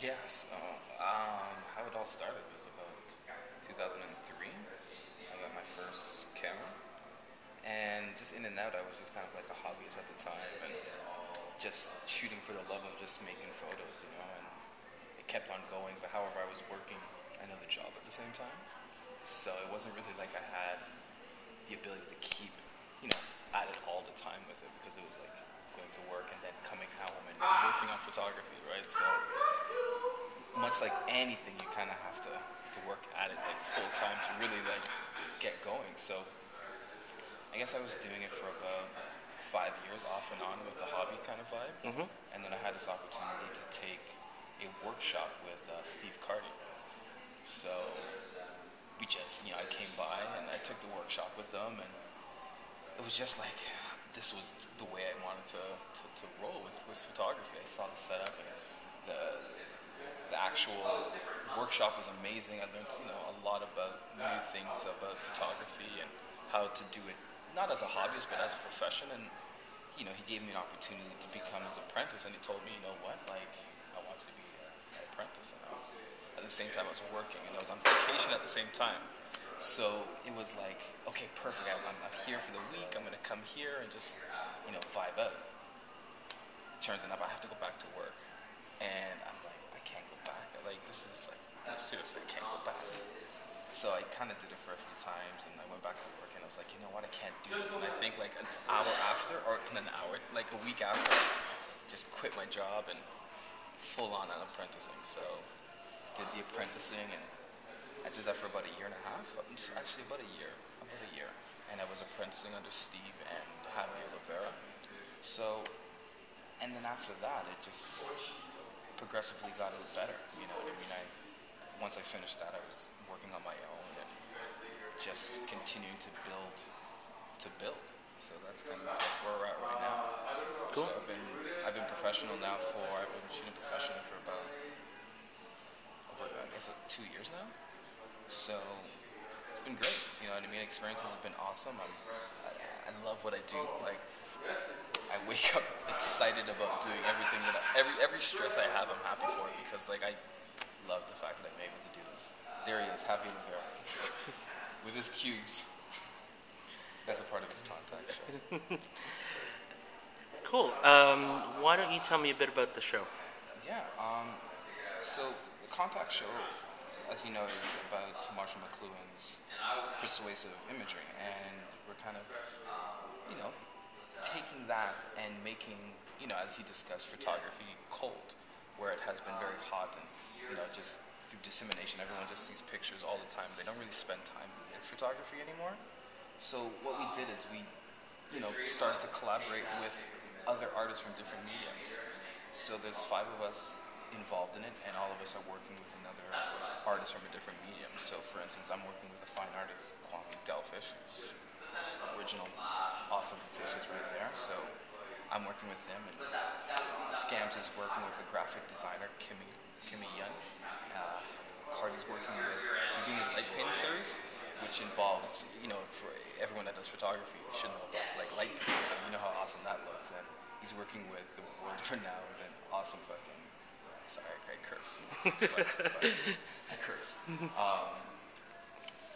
Yes. How it all started was about 2003. I got my first camera, and just in and out, I was just kind of like a hobbyist at the time, and just shooting for the love of just making photos, and it kept on going. But however, I was working another job at the same time, so it wasn't really like I had the ability to keep, at it all the time with it because it was like going to work and then coming home and working on photography, right? So much like anything, you kind of have to work at it like full time to really like get going. So I guess I was doing it for about 5 years off and on with the hobby kind of vibe, Mm-hmm. and then I had this opportunity to take a workshop with Steve Cardi. So we just, I came by and I took the workshop with them, and it was just like this was the way I wanted to roll with photography. I saw the setup and the the actual workshop was amazing. I learned, a lot about new things about photography and how to do it not as a hobbyist but as a profession. And he gave me an opportunity to become his apprentice, and he told me, you know what, like I want you to be an apprentice. And I was at the same time I was working and I was on vacation at the same time. So it was like, okay, perfect. I'm here for the week. I'm gonna come here and just vibe out. Turns enough, I have to go back to work, and I'm like, I can't go back. Like this is like, no, seriously, I can't go back. So I kind of did it for a few times, and I went back to work, and I was like, you know what, I can't do this. And I think like an hour after, or an hour, like a week after, I just quit my job and full on apprenticing. So did the apprenticing, and I did that for about a year and a half. Actually, about a year. And I was apprenticing under Steve and Javier Rivera. So, and then after that, it just progressively got a little better. You know what I mean? Once I finished that, I was working on my own and just continuing to build. So that's kind of like where we're at right now. Cool. So I've been professional now I've been shooting professionally for about over I guess 2 years now. So it's been great. You know what I mean? Experiences have been awesome. I love what I do. Like I wake up excited about doing everything every stress I have, I'm happy for it because like I love the fact that I'm able to do this. There he is, Javier Rivera, with his cubes. That's a part of his contact show. Cool. Why don't you tell me a bit about the show? Yeah. So the contact show, as you know, is about Marshall McLuhan's persuasive imagery, and we're kind of, taking that and making, as he discussed, photography cold, where it has been very hot and, just through dissemination, everyone just sees pictures all the time. They don't really spend time with photography anymore. So what we did is we, started to collaborate with other artists from different mediums. So there's 5 of us involved in it, and all of us are working with another artist from a different medium. So for instance, I'm working with a fine artist, Kwame Delfish, who's original awesome fishes right there. So I'm working with him, and Scams is working with a graphic designer, Kimmy Yun. Cardi's working with, he's doing his light painting series, which involves, for everyone that does photography should know about like light painting, so you know how awesome that looks. And he's working with the world-renowned and awesome fucking, sorry, I curse. I curse.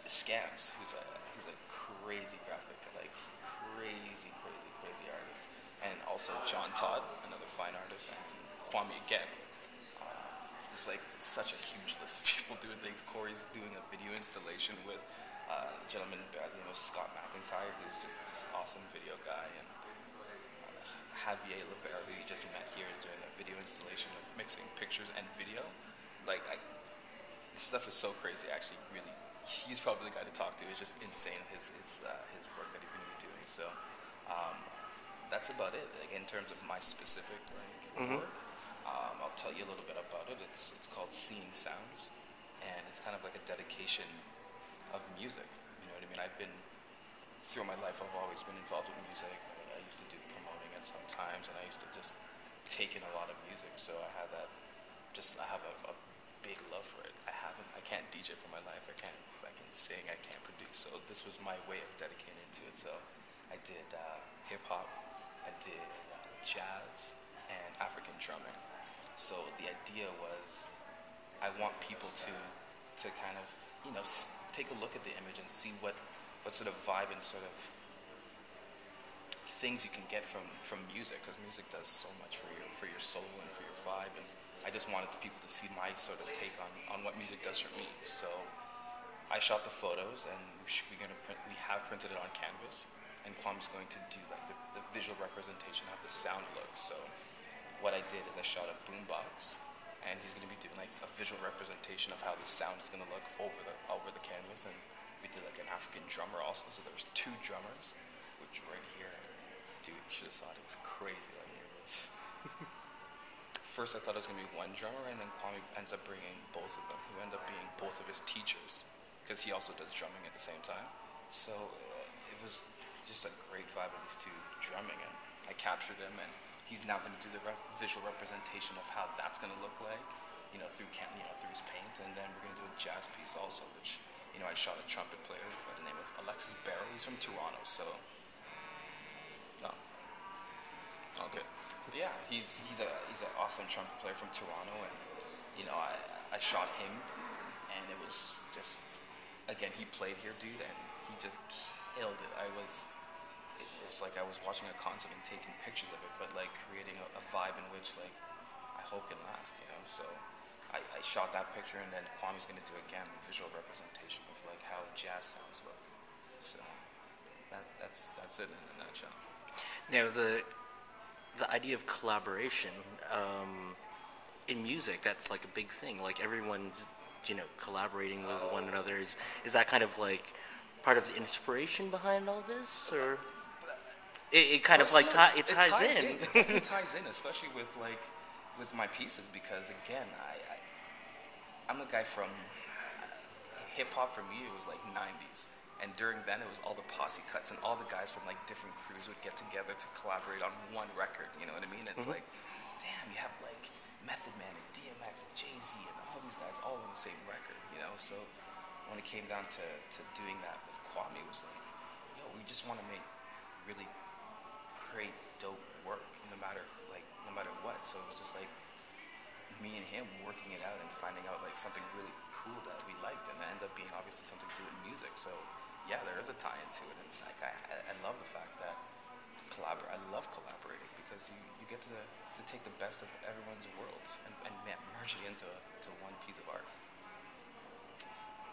Scams, who's a crazy graphic, like crazy artist, and also John Todd, another fine artist, and Kwame again. Just like such a huge list of people doing things. Corey's doing a video installation with a gentleman by the name of Scott McIntyre, who's just this awesome video guy, and Javier Rivera, who you just met here, is doing a video installation of mixing pictures and video. Like, this stuff is so crazy. Actually, really, he's probably the guy to talk to. It's just insane his work that he's going to be doing. So that's about it. Like in terms of my specific work, I'll tell you a little bit about it. It's called Seeing Sounds, and it's kind of like a dedication of music. You know what I mean? I've been through my life. I've always been involved with music. I used to do promoting at some times, and I used to just take in a lot of music. So I have that. I have a big love for it. I can't DJ for my life. I can sing. I can't produce. So this was my way of dedicating to it. So I did hip hop. I did jazz and African drumming. So the idea was, I want people to kind of, take a look at the image and see what sort of vibe and sort of things you can get from music, because music does so much for your soul and for your vibe. And I just wanted the people to see my sort of take on what music does for me. So I shot the photos, and we have printed it on canvas, and Kwam's going to do like the visual representation of how the sound looks. So what I did is I shot a boombox, and he's going to be doing like a visual representation of how the sound is going to look over the canvas. And we did like an African drummer also, so there was 2 drummers, which right here, dude, you should have saw it. It was crazy. Like it was. First, I thought it was going to be 1 drummer, and then Kwame ends up bringing both of them, who end up being both of his teachers, because he also does drumming at the same time. So it was just a great vibe of these 2 drumming, and I captured him, and he's now going to do the visual representation of how that's going to look like, through his paint. And then we're going to do a jazz piece also, which, I shot a trumpet player by the name of Alexis Barrow. He's from Toronto, so no, okay, yeah, he's an awesome trumpet player from Toronto, and I shot him, and it was just, again, he played here, dude, and he just killed it. It was like I was watching a concert and taking pictures of it, but like creating a vibe in which like I hope can last, So I shot that picture, and then Kwame's going to do again a visual representation of like how jazz sounds look. So that's it in a nutshell. Now the idea of collaboration in music, that's like a big thing. Like everyone's collaborating with one another. Is that kind of like part of the inspiration behind all this, or it kind of like ties in? It definitely ties in, especially with my pieces, because again, I'm a guy from hip hop. For me, it was like 90s, and during then it was all the posse cuts, and all the guys from like different crews would get together to collaborate on one record. You know what I mean? It's like, damn, you have like Method Man and DMX and Jay-Z and all these guys all on the same record. So when it came down to doing that with Kwame, it was like, yo, we just want to really create dope work, no matter what. So it was just like me and him working it out and finding out like something really cool that we liked, and it ended up being obviously something to do with music. So yeah, there is a tie into it, and like I love the fact that I love collaborating, because you get to take the best of everyone's worlds and merge it into one piece of art.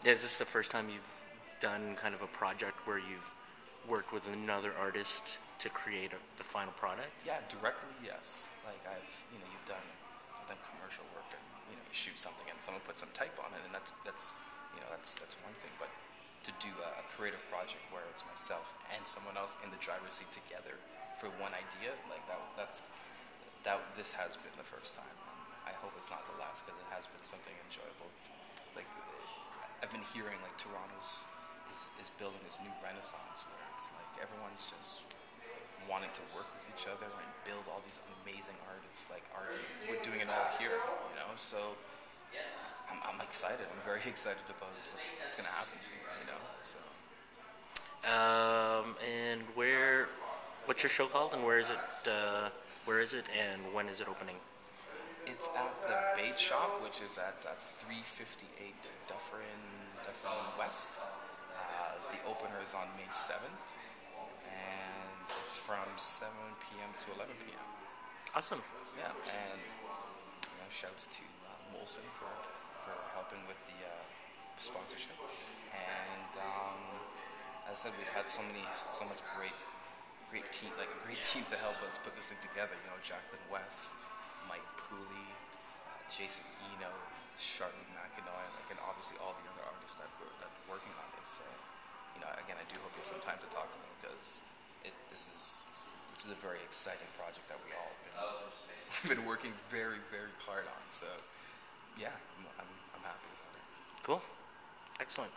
Yeah, is this the first time you've done kind of a project where you've worked with another artist to create the final product? Yeah, directly, yes. Like I've done commercial work, and you shoot something and someone puts some type on it, and that's one thing. But to do a creative project where it's myself and someone else in the driver's seat together for one idea, like this has been the first time. And I hope it's not the last, because it has been something enjoyable. It's like I've been hearing like Toronto's is building this new renaissance where it's like everyone's just wanting to work with each other and build all these amazing artists. Like we're doing it all here, So I'm excited. I'm very excited about what's going to happen soon, So. And what's your show called, and where is it? And when is it opening? It's at the Bait Shop, which is at 358 Dufferin West. The opener is on May 7th, and it's from 7 p.m. to 11 p.m. Awesome. Yeah, and shouts to Molson for helping with the sponsorship. And as I said, we've had so much great team, like a great team to help us put this thing together. Jacqueline West, Mike Pooley, Jason Eno, Charlotte McInnoy, and obviously all the other artists that are working on this. So, again, I do hope you have some time to talk to them, because this is a very exciting project that we all been working very, very hard on. So, yeah, I'm happy about it. Cool. Excellent.